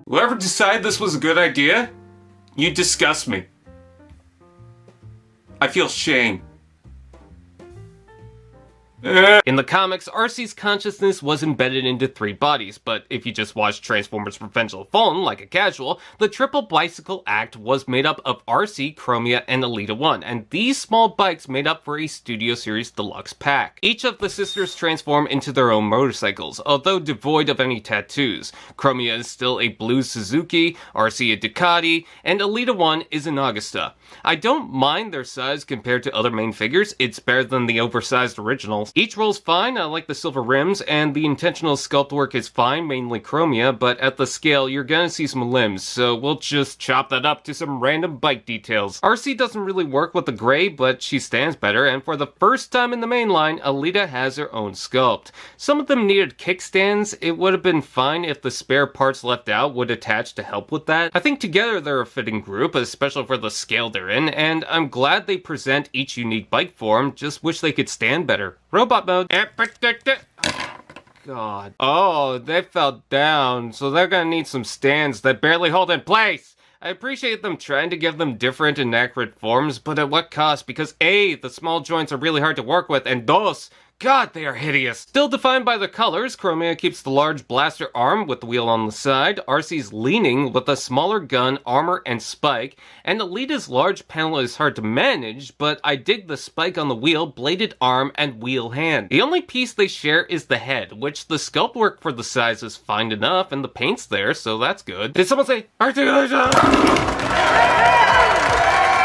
Whoever decided this was a good idea, you disgust me. I feel shame. In the comics, Arcee's consciousness was embedded into 3 bodies, but if you just watched Transformers Revenge of the Fallen like a casual, the triple bicycle act was made up of Arcee, Chromia, and ELITA-1, and these small bikes made up for a Studio Series Deluxe pack. Each of the sisters transform into their own motorcycles, although devoid of any tattoos. Chromia is still a blue Suzuki, Arcee a Ducati, and ELITA-1 is an Augusta. I don't mind their size compared to other main figures, it's better than the oversized originals. Each roll's fine, I like the silver rims, and the intentional sculpt work is fine, mainly Chromia, but at the scale you're gonna see some limbs, so we'll just chop that up to some random bike details. Arcee doesn't really work with the gray, but she stands better, and for the first time in the main line, ELITA has her own sculpt. Some of them needed kickstands. It would have been fine if the spare parts left out would attach to help with that. I think together they're a fitting group, especially for the scale they're in, and I'm glad they present each unique bike form, just wish they could stand better. Robot mode. God. Oh, they fell down, so they're gonna need some stands that barely hold in place. I appreciate them trying to give them different and accurate forms, but at what cost? Because A, the small joints are really hard to work with, and dos, God, they are hideous. Still defined by their colors, Chromia keeps the large blaster arm with the wheel on the side, Arcee's leaning with a smaller gun, armor, and spike, and ELITA's large panel is hard to manage, but I dig the spike on the wheel, bladed arm, and wheel hand. The only piece they share is the head, which the sculpt work for the size is fine enough, and the paint's there, so that's good. Did someone say, articulation?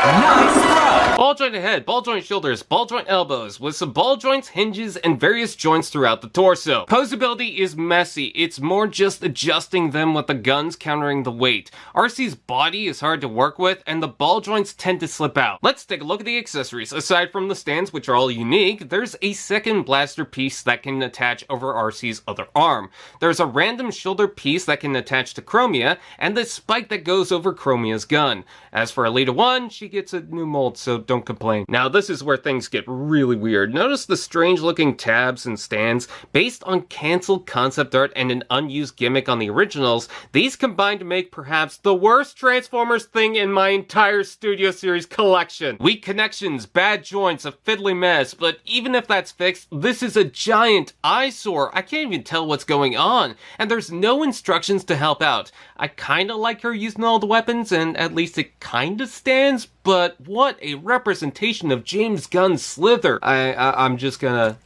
Nice run! Ball joint head, ball joint shoulders, ball joint elbows, with some ball joints, hinges, and various joints throughout the torso. Posability is messy, it's more just adjusting them with the guns countering the weight. Arcee's body is hard to work with, and the ball joints tend to slip out. Let's take a look at the accessories. Aside from the stands, which are all unique, there's a second blaster piece that can attach over Arcee's other arm. There's a random shoulder piece that can attach to Chromia, and the spike that goes over Chromia's gun. As for ELITA-1, she gets a new mold, so don't complain. Now this is where things get really weird. Notice the strange looking tabs and stands. Based on cancelled concept art and an unused gimmick on the originals, these combine to make perhaps the worst Transformers thing in my entire Studio Series collection. Weak connections, bad joints, a fiddly mess, but even if that's fixed, this is a giant eyesore. I can't even tell what's going on, and there's no instructions to help out. I kinda like her using all the weapons, and at least it kinda stands, but what a representation of James Gunn's Slither. I'm just gonna...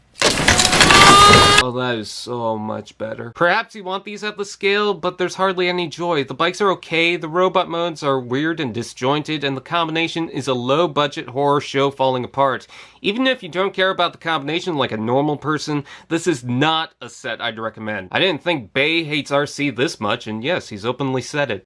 Oh, that is so much better. Perhaps you want these at the scale, but there's hardly any joy. The bikes are okay, the robot modes are weird and disjointed, and the combination is a low-budget horror show falling apart. Even if you don't care about the combination like a normal person, this is not a set I'd recommend. I didn't think Bay hates Arcee this much, and yes, he's openly said it.